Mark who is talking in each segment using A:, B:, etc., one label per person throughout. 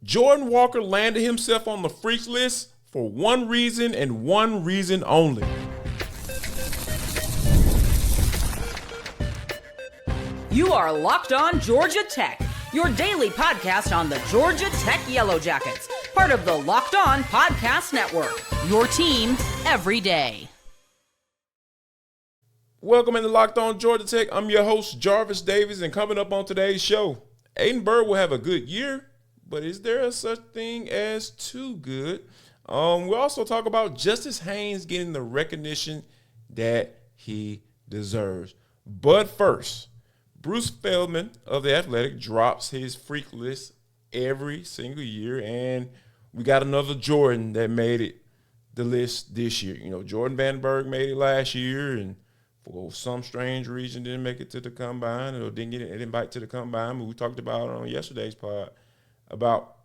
A: Jordan Walker landed himself on the freaks list for one reason and one reason only.
B: You are Locked On Georgia Tech, your daily podcast on the Georgia Tech Yellow Jackets, part of the Locked On Podcast Network, your team every day.
A: Welcome into Locked On Georgia Tech. I'm your host, Jarvis Davis, and coming up on today's show, Aiden Burr will have a good year, but is there a such thing as too good? We'll also talk about Justice Haynes getting the recognition that he deserves. But first, Bruce Feldman of The Athletic drops his freak list every single year, and we got another Jordan that made it the list this year. You know, Jordan Vandenberg made it last year, and for some strange reason didn't make it to the combine or didn't get an invite to the combine. But we talked about it on yesterday's pod about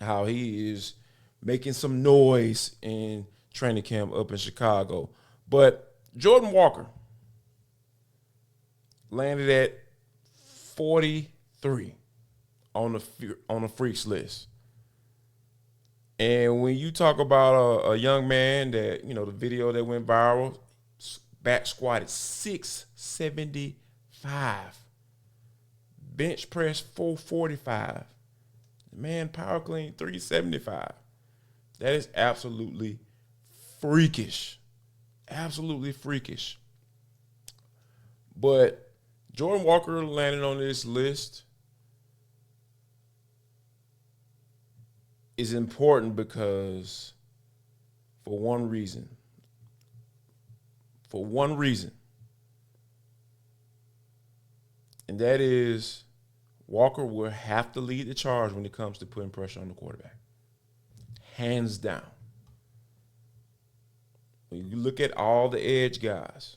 A: how he is making some noise in training camp up in Chicago. But Jordan Walker landed at 43 on the freaks list. And when you talk about a young man that, you know, the video that went viral, back squatted 675, bench press 445, man power clean 375. That is absolutely freakish. Absolutely freakish. But Jordan Walker landed on this list is important because for one reason. And that is Walker will have to lead the charge when it comes to putting pressure on the quarterback. Hands down. When you look at all the edge guys,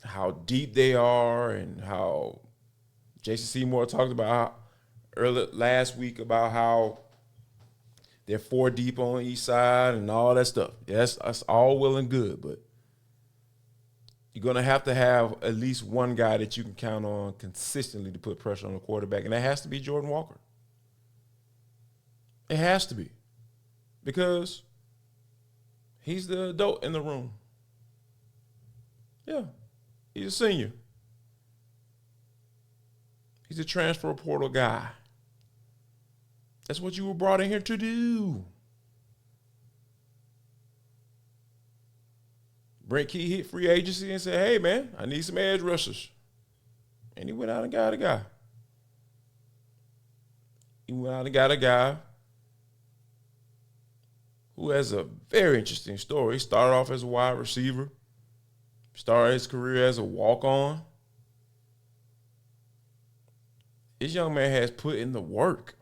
A: how deep they are and how Jason Seymour talked about earlier last week about how they're 4 deep on each side and all that stuff. Yes, that's all well and good, but you're going to have at least one guy that you can count on consistently to put pressure on the quarterback, and that has to be Jordan Walker. It has to be, because he's the adult in the room. Yeah, he's a senior. He's a transfer portal guy. That's what you were brought in here to do. Brent Key hit free agency and said, hey, man, I need some edge rushers. And he went out and got a guy. He went out and got a guy who has a very interesting story. He started off as a wide receiver, started his career as a walk-on. This young man has put in the work.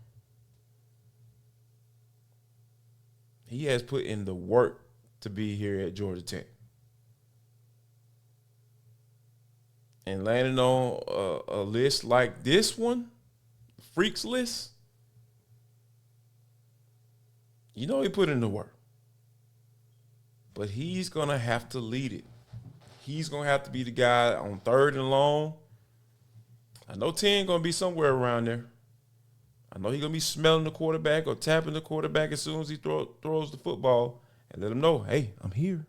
A: He has put in the work to be here at Georgia Tech. And landing on a list like this one, freaks list, you know he put in the work. But he's going to have to lead it. He's going to have to be the guy on 3rd and long. I know 10 going to be somewhere around there. I know he's going to be smelling the quarterback or tapping the quarterback as soon as he throws the football and let him know, hey, I'm here.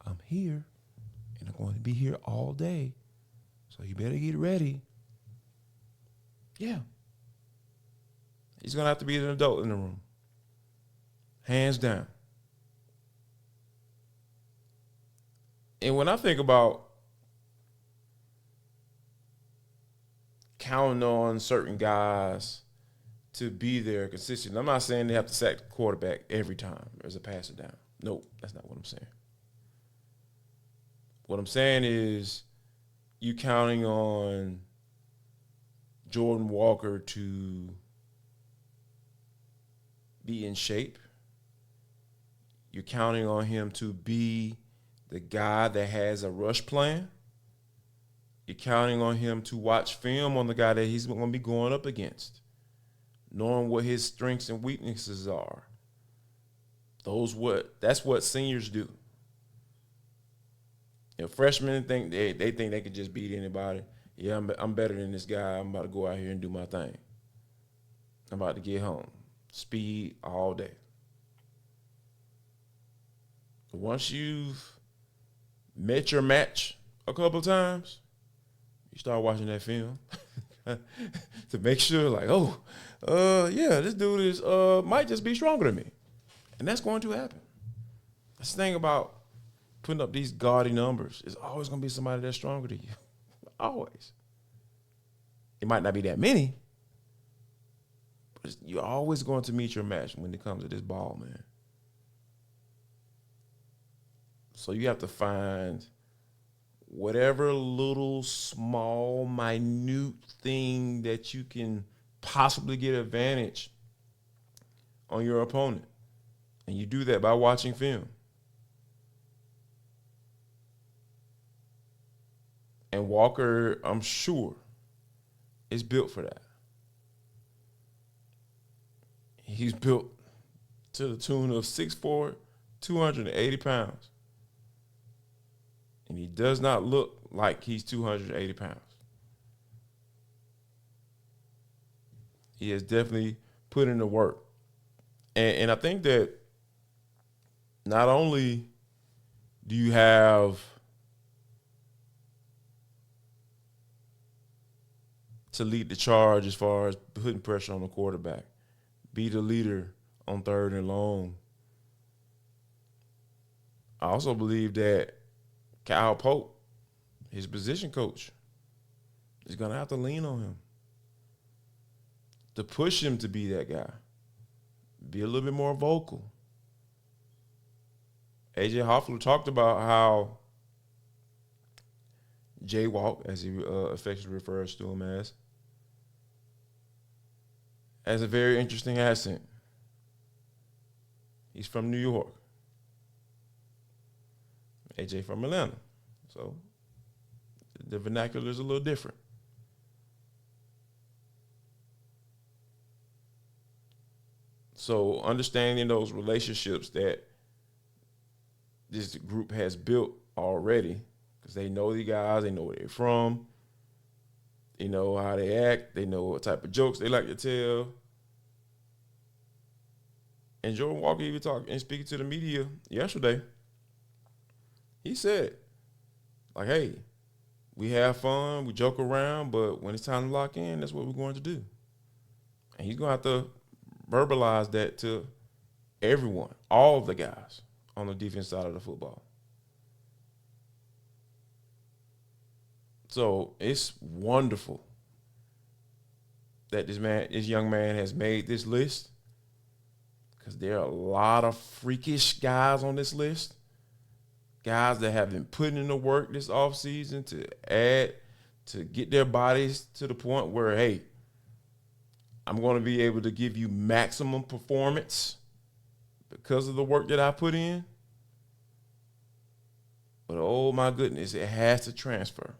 A: I'm here. And I'm going to be here all day. So you better get ready. Yeah. He's going to have to be an adult in the room. Hands down. And when I think about counting on certain guys to be there consistent, I'm not saying they have to sack the quarterback every time there's a passer down. No, that's not what I'm saying. What I'm saying is you counting on Jordan Walker to be in shape. You're counting on him to be the guy that has a rush plan. You're counting on him to watch film on the guy that he's going to be going up against, knowing what his strengths and weaknesses are. That's what seniors do. You know, freshmen think they think they can just beat anybody. yeah, I'm better than this guy. I'm about to go out here and do my thing. I'm about to get home. Speed all day. Once you've met your match a couple times, you start watching that film to make sure, like, yeah, this dude is might just be stronger than me. And that's going to happen. That's the thing about putting up these gaudy numbers. It's always going to be somebody that's stronger than you. Always. It might not be that many, but you're always going to meet your match when it comes to this ball, man. So you have to find whatever little, small, minute thing that you can possibly get advantage on your opponent. And you do that by watching film. And Walker, I'm sure, is built for that. He's built to the tune of 6'4", 280 pounds. And he does not look like he's 280 pounds. He has definitely put in the work. And I think that not only do you have to lead the charge as far as putting pressure on the quarterback, be the leader on 3rd and long. I also believe that Kyle Pope, his position coach, is going to have to lean on him to push him to be that guy. Be a little bit more vocal. A.J. Hoffler talked about how J-Walk, as he affectionately refers to him as a very interesting accent. He's from New York. AJ from Atlanta. So the vernacular is a little different. So understanding those relationships that this group has built already, because they know the guys, they know where they're from, they know how they act, they know what type of jokes they like to tell. And Jordan Walker even talked and speaking to the media yesterday. He said, like, hey, we have fun, we joke around, but when it's time to lock in, that's what we're going to do. And he's going to have to verbalize that to everyone, all of the guys on the defense side of the football. So it's wonderful that this young man has made this list, because there are a lot of freakish guys on this list. Guys that have been putting in the work this offseason to get their bodies to the point where, hey, I'm going to be able to give you maximum performance because of the work that I put in. But, oh, my goodness, it has to transfer.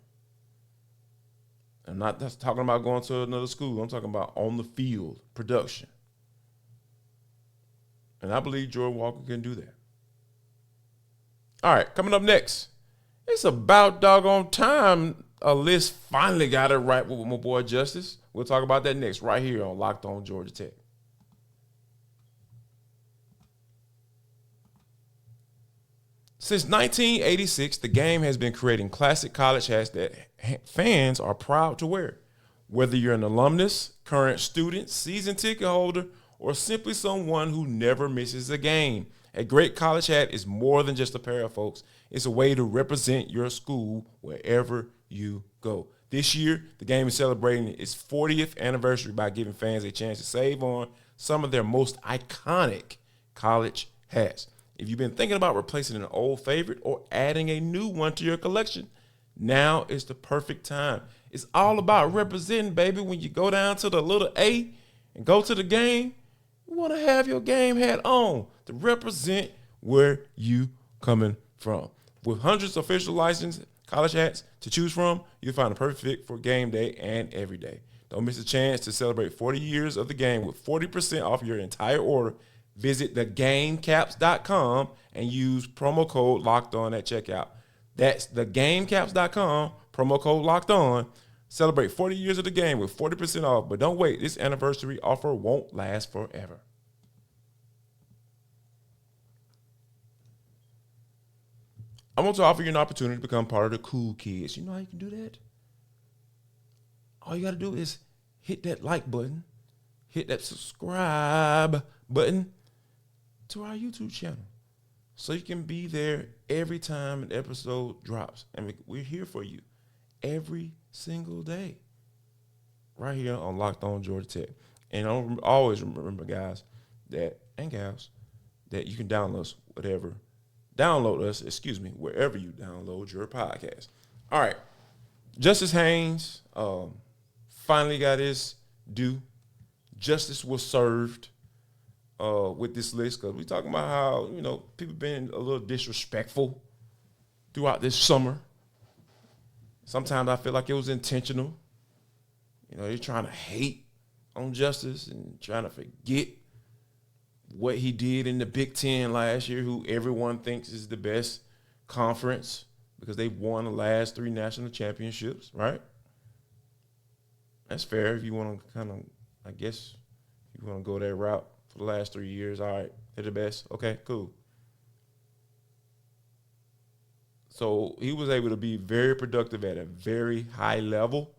A: I'm not just talking about going to another school. I'm talking about on the field, production. And I believe Jordan Walker can do that. All right, coming up next, it's about doggone time a list finally got it right with my boy Justice. We'll talk about that next right here on Locked On Georgia Tech. Since 1986, the game has been creating classic college hats that fans are proud to wear. Whether you're an alumnus, current student, season ticket holder, or simply someone who never misses a game, a great college hat is more than just a pair of folks. It's a way to represent your school wherever you go. This year, the game is celebrating its 40th anniversary by giving fans a chance to save on some of their most iconic college hats. If you've been thinking about replacing an old favorite or adding a new one to your collection, now is the perfect time. It's all about representing, baby. When you go down to the little A and go to the game, you want to have your game hat on to represent where you coming from. With hundreds of official licensed college hats to choose from, you'll find a perfect fit for game day and every day. Don't miss a chance to celebrate 40 years of the game with 40% off your entire order. Visit thegamecaps.com and use promo code LOCKEDON at checkout. That's thegamecaps.com, promo code LOCKEDON Celebrate 40 years of the game with 40% off, but don't wait. This anniversary offer won't last forever. I want to offer you an opportunity to become part of the cool kids. You know how you can do that? All you got to do is hit that like button, hit that subscribe button to our YouTube channel so you can be there every time an episode drops. And we're here for you every single day right here on Locked On Georgia Tech. And always remember, guys, and gals, that you can download us wherever you download your podcast. All right. Justice Haynes finally got his due. Justice was served with this list because we talking about how, people been a little disrespectful throughout this summer. Sometimes I feel like it was intentional. They're trying to hate on Justice and trying to forget what he did in the Big Ten last year, who everyone thinks is the best conference because they've won the last 3 national championships, right? That's fair if you want to kind of, I guess, if you want to go that route for the last 3 years. All right, they're the best. Okay, cool. So he was able to be very productive at a very high level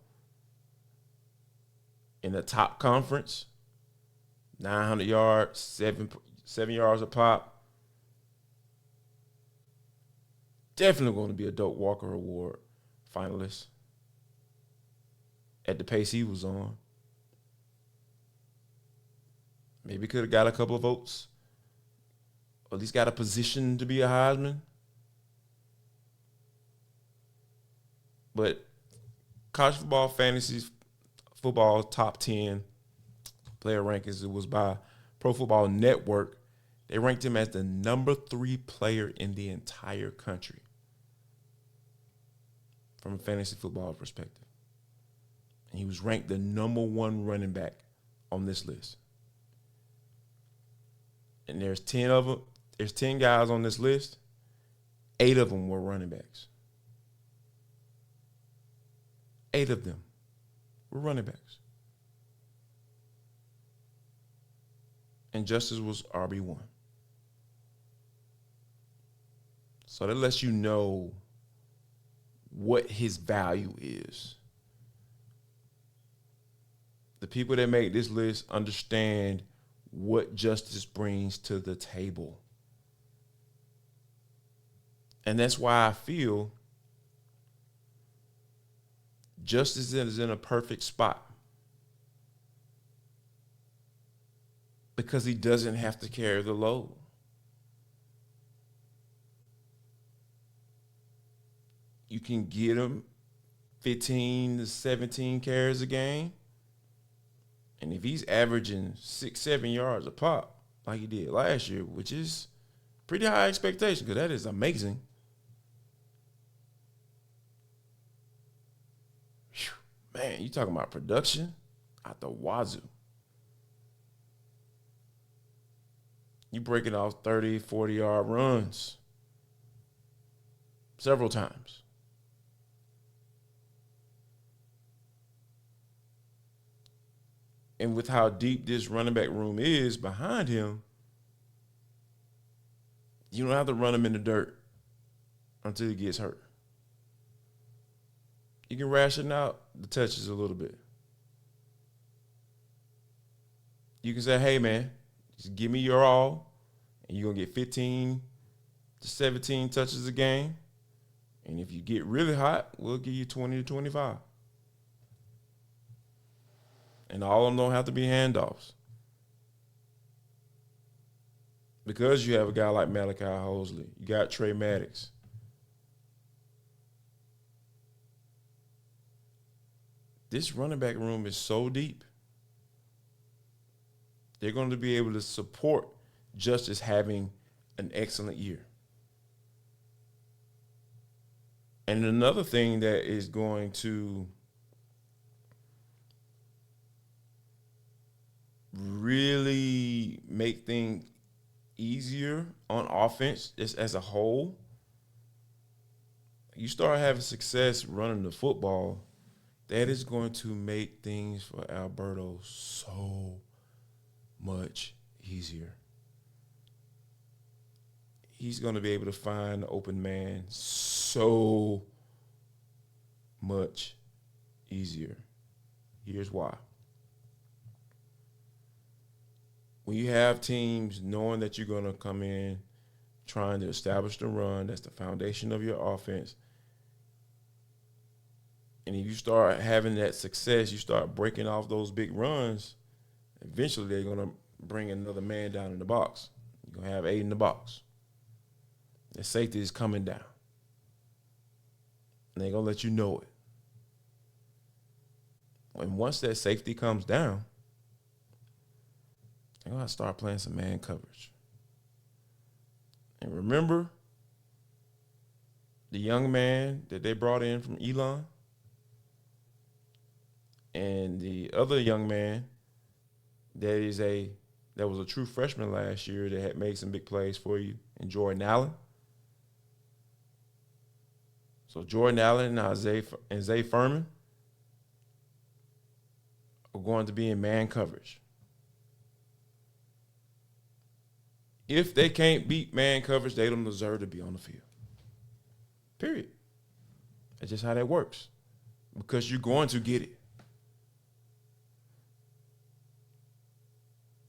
A: in the top conference. 900 yards, 7 yards a pop. Definitely going to be a Doak Walker Award finalist at the pace he was on. Maybe could have got a couple of votes, or at least got a position to be a Heisman. But college football fantasy football top 10 player rankings, it was by Pro Football Network. They ranked him as the number 3 player in the entire country from a fantasy football perspective. And he was ranked the number 1 running back on this list. And there's 10 of them. There's 10 guys on this list. 8 of them were running backs. 8 of them were running backs. And Justice was RB1. So that lets you know what his value is. The people that make this list understand what Justice brings to the table. And that's why I feel Justice is in a perfect spot. Because he doesn't have to carry the load. You can get him 15 to 17 carries a game. And if he's averaging 6-7 yards a pop, like he did last year, which is pretty high expectation, because that is amazing. Whew, man, you talking about production out the wazoo. You breaking off 30, 40-yard runs several times. And with how deep this running back room is behind him, you don't have to run him in the dirt until he gets hurt. You can ration out the touches a little bit. You can say, hey, man, just give me your all, and you're going to get 15 to 17 touches a game. And if you get really hot, we'll give you 20 to 25. And all of them don't have to be handoffs. Because you have a guy like Malachi Hosley. You got Trey Maddox. This running back room is so deep. They're going to be able to support Justice having an excellent year. And another thing that is going to really make things easier on offense just as a whole, you start having success running the football, that is going to make things for Alberto so much easier. He's going to be able to find the open man so much easier. Here's why. When you have teams knowing that you're going to come in trying to establish the run, that's the foundation of your offense. And if you start having that success, you start breaking off those big runs, eventually they're going to bring another man down in the box. You're going to have Aiden in the box. The safety is coming down. And they're going to let you know it. And once that safety comes down, they're going to start playing some man coverage. And remember the young man that they brought in from Elon and the other young man that was a true freshman last year that had made some big plays for you, and Jordan Allen. So Jordan Allen and Zay Furman are going to be in man coverage. If they can't beat man coverage, they don't deserve to be on the field. Period. That's just how that works. Because you're going to get it.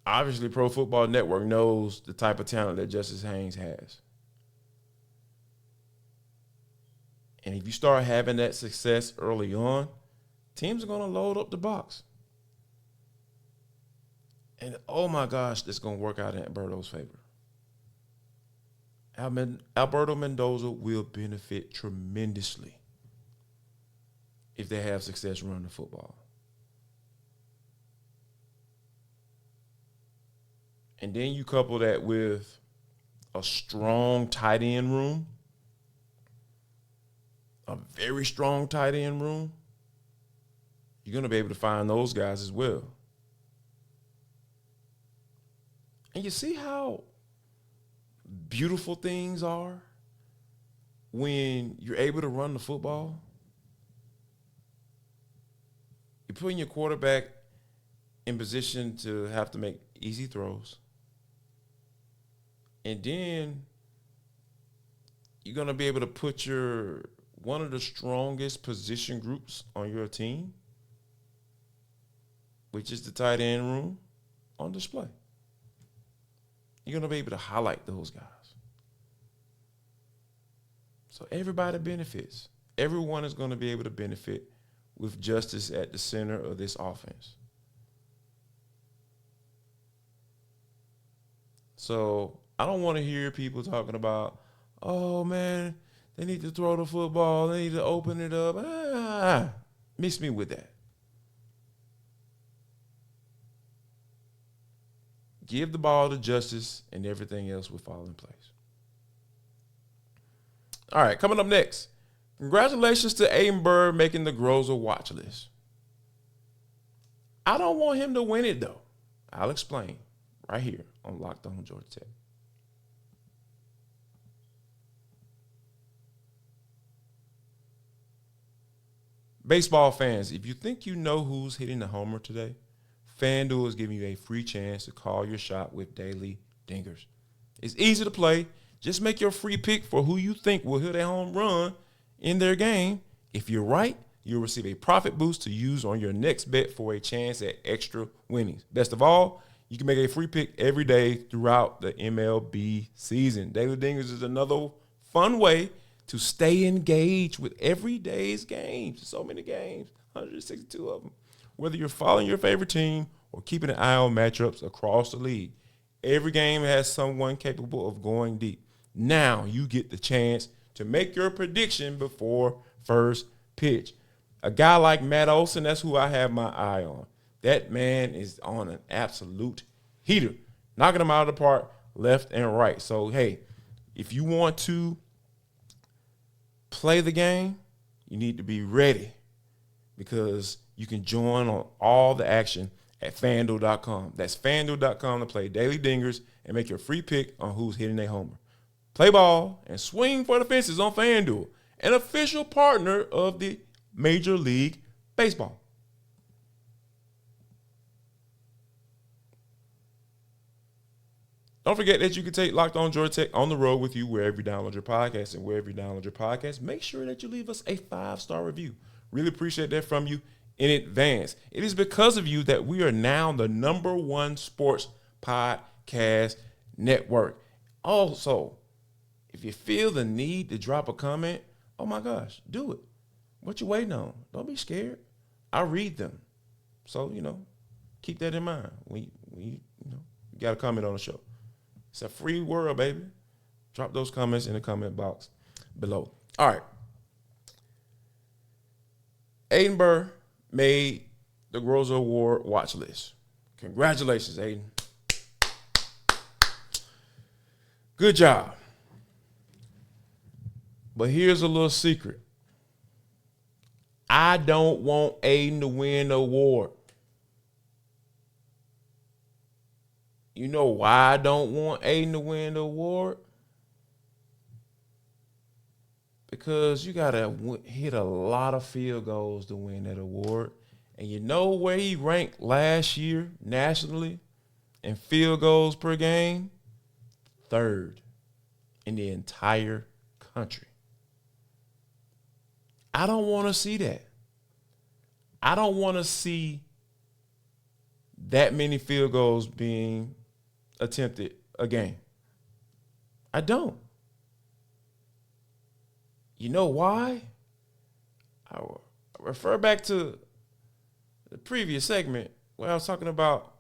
A: Obviously, Pro Football Network knows the type of talent that Justice Haynes has. And if you start having that success early on, teams are going to load up the box. And, oh, my gosh, that's going to work out in Alberto's favor. Alberto Mendoza will benefit tremendously if they have success running the football. And then you couple that with a strong tight end room, a very strong tight end room, you're going to be able to find those guys as well. And you see how beautiful things are when you're able to run the football? You're putting your quarterback in position to have to make easy throws. And then you're going to be able to put one of the strongest position groups on your team, which is the tight end room, on display. You're going to be able to highlight those guys. So everybody benefits. Everyone is going to be able to benefit with Justice at the center of this offense. So I don't want to hear people talking about, oh, man, they need to throw the football. They need to open it up. Miss me with that. Give the ball to Justice, and everything else will fall in place. All right, coming up next, congratulations to Aiden Burr making the Groza watch list. I don't want him to win it, though. I'll explain right here on Locked On Georgia Tech. Baseball fans, if you think you know who's hitting the homer today, FanDuel is giving you a free chance to call your shot with daily dingers. It's easy to play. Just make your free pick for who you think will hit a home run in their game. If you're right, you'll receive a profit boost to use on your next bet for a chance at extra winnings. Best of all, you can make a free pick every day throughout the MLB season. Daily dingers is another fun way to stay engaged with every day's games. So many games, 162 of them. Whether you're following your favorite team or keeping an eye on matchups across the league, every game has someone capable of going deep. Now you get the chance to make your prediction before first pitch. A guy like Matt Olson, that's who I have my eye on. That man is on an absolute heater, knocking them out of the park left and right. So, hey, if you want to play the game, you need to be ready because you can join on all the action at FanDuel.com. That's FanDuel.com to play daily dingers and make your free pick on who's hitting a homer. Play ball and swing for the fences on FanDuel, an official partner of the Major League Baseball. Don't forget that you can take Locked On Georgia Tech on the road with you wherever you download your podcast. And wherever you download your podcast, make sure that you leave us a 5-star review. Really appreciate that from you in advance. It is because of you that we are now the #1 sports podcast network. Also, if you feel the need to drop a comment, oh my gosh, do it. What you waiting on? Don't be scared. I read them. So, keep that in mind. You got a comment on the show. It's a free world, baby. Drop those comments in the comment box below. All right. Aiden Burr made the Groza Award watch list. Congratulations, Aiden. Good job. But here's a little secret. I don't want Aiden to win the award. You know why I don't want Aiden to win the award? Because you got to hit a lot of field goals to win that award. And you know where he ranked last year nationally in field goals per game? 3rd in the entire country. I don't want to see that. I don't want to see that many field goals being attempted a game. I don't. You know why? I refer back to the previous segment where I was talking about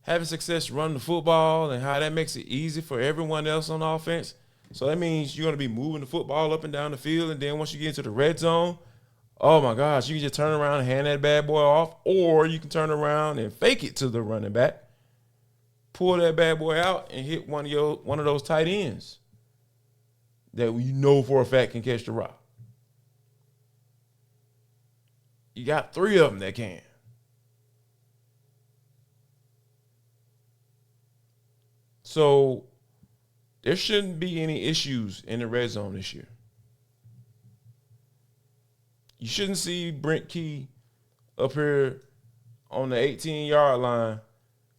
A: having success running the football and how that makes it easy for everyone else on offense. So that means you're going to be moving the football up and down the field, and then once you get into the red zone, oh my gosh, you can just turn around and hand that bad boy off, or you can turn around and fake it to the running back, pull that bad boy out, and hit one of those tight ends that you know for a fact can catch the rock. You got 3 of them that can. So there shouldn't be any issues in the red zone this year. You shouldn't see Brent Key up here on the 18-yard line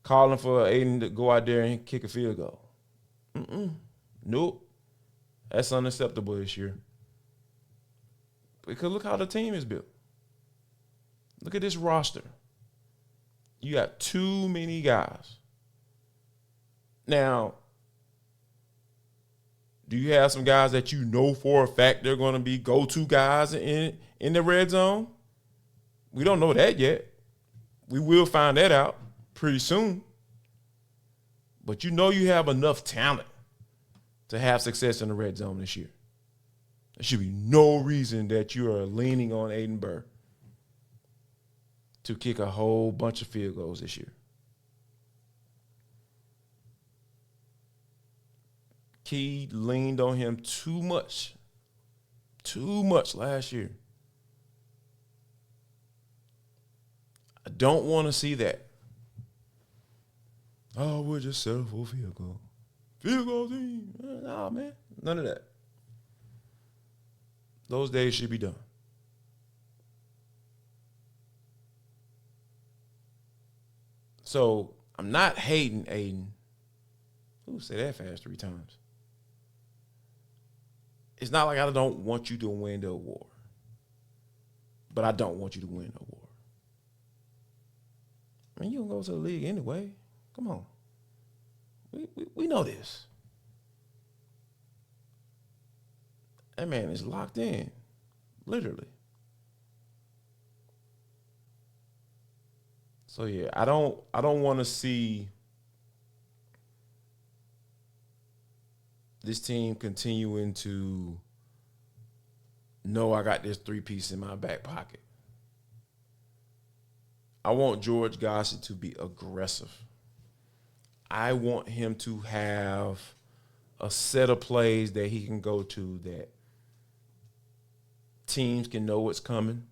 A: calling for Aiden to go out there and kick a field goal. Nope. That's unacceptable this year. Because look how the team is built. Look at this roster. You got too many guys. Now, do you have some guys that you know for a fact they're going to be go-to guys in the red zone? We don't know that yet. We will find that out pretty soon. But you have enough talent to have success in the red zone this year. There should be no reason that you are leaning on Aiden Burr to kick a whole bunch of field goals this year. Key leaned on him too much last year. I don't want to see that. Oh, we'll just settle for a field goal. Field goal team. Nah, man. None of that. Those days should be done. So I'm not hating Aiden. Ooh, say that fast 3 times. It's not like I don't want you to win the award. But I don't want you to win the award. I mean, you don't go to the league anyway. Come on. We know this. That man is locked in. Literally. So yeah, I don't want to see this team continuing to know I got this 3-piece in my back pocket. I want George Gossett to be aggressive. I want him to have a set of plays that he can go to that teams can know what's coming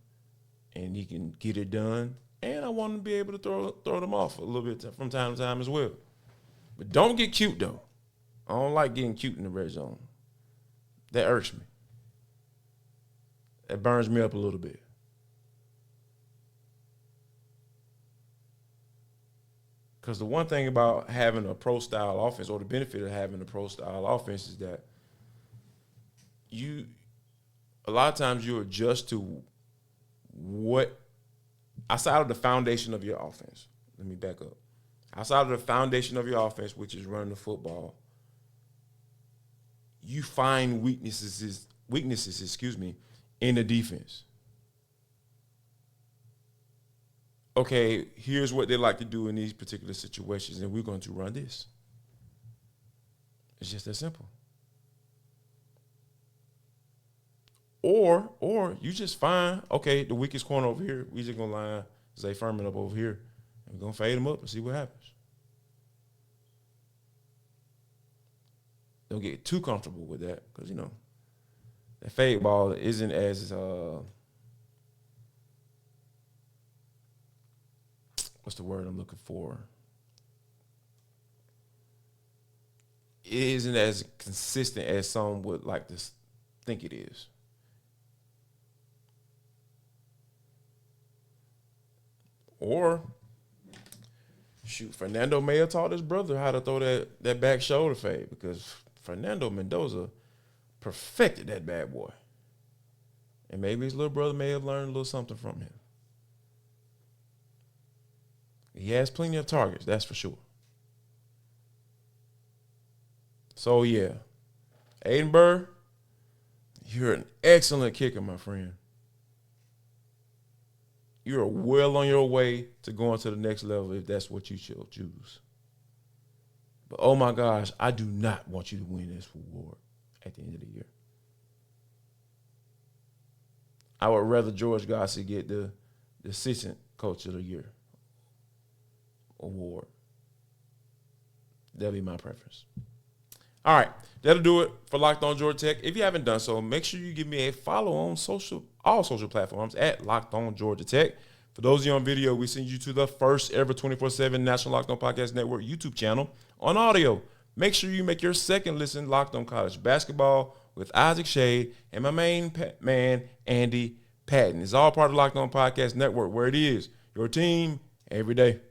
A: and he can get it done. And I want him to be able to throw them off a little bit from time to time as well. But don't get cute, though. I don't like getting cute in the red zone. That irks me. That burns me up a little bit. Because the one thing about having a pro-style offense, or the benefit of having a pro-style offense, is that a lot of times you adjust to what, outside of the foundation of your offense. Let me back up. Outside of the foundation of your offense, which is running the football, you find weaknesses, in the defense. Okay, here's what they like to do in these particular situations, and we're going to run this. It's just that simple. Or you just find, okay, the weakest corner over here, we just going to line Zay Furman up over here, and we're going to fade him up and see what happens. Don't get too comfortable with that because, that fade ball isn't as what's the word I'm looking for? It isn't as consistent as some would like to think it is. Or, shoot, Fernando may have taught his brother how to throw that back shoulder fade because Fernando Mendoza perfected that bad boy. And maybe his little brother may have learned a little something from him. He has plenty of targets, that's for sure. So, yeah. Aiden Burr, you're an excellent kicker, my friend. You're well on your way to going to the next level if that's what you choose. But, oh, my gosh, I do not want you to win this award at the end of the year. I would rather George Gossett get the assistant coach of the year award. That'll be my preference. All right, that'll do it for Locked On Georgia Tech. If you haven't done so, make sure you give me a follow on all social platforms at Locked On Georgia Tech. For those of you on video, we send you to the first ever 24/7 National Locked On Podcast Network YouTube channel on audio. Make sure you make your second listen Locked On College Basketball with Isaac Shade and my main man, Andy Patton. It's all part of Locked On Podcast Network, where it is your team every day.